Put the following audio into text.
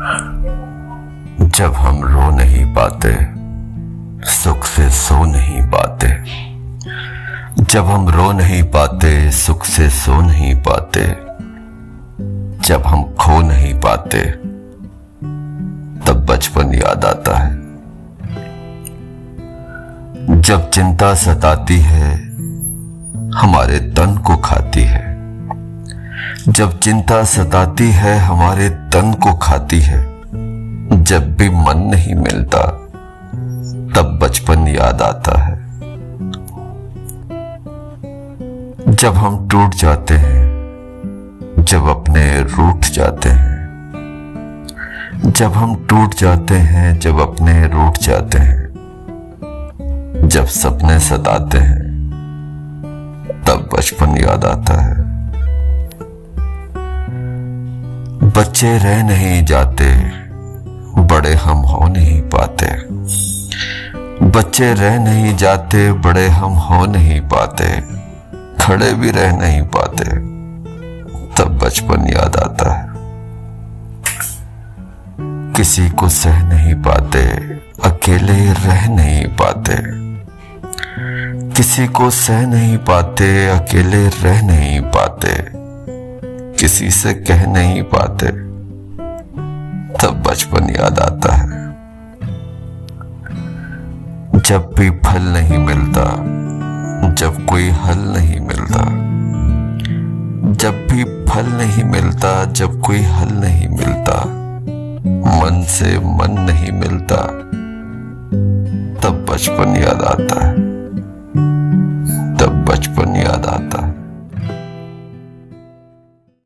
जब हम रो नहीं पाते, सुख से सो नहीं पाते। जब हम रो नहीं पाते, सुख से सो नहीं पाते। जब हम खो नहीं पाते, तब बचपन याद आता है। जब चिंता सताती है, हमारे तन को खाती है। जब चिंता सताती है, हमारे तन को खाती है। जब भी मन नहीं मिलता, तब बचपन याद आता है। जब हम टूट जाते हैं, जब अपने रूठ जाते हैं। जब हम टूट जाते हैं, जब अपने रूठ जाते हैं। जब सपने सताते हैं, तब बचपन याद आता है। बच्चे रह नहीं जाते, बड़े हम हो नहीं पाते। बच्चे रह नहीं जाते, बड़े हम हो नहीं पाते। खड़े भी रह नहीं पाते, तब बचपन याद आता है। किसी को सह नहीं पाते, अकेले रह नहीं पाते। किसी को सह नहीं पाते, अकेले रह नहीं पाते। किसी से कह नहीं पाते, तब बचपन याद आता है। जब भी फल नहीं मिलता, जब कोई हल नहीं मिलता। जब भी फल नहीं मिलता, जब कोई हल नहीं मिलता। मन से मन नहीं मिलता, तब बचपन याद आता है।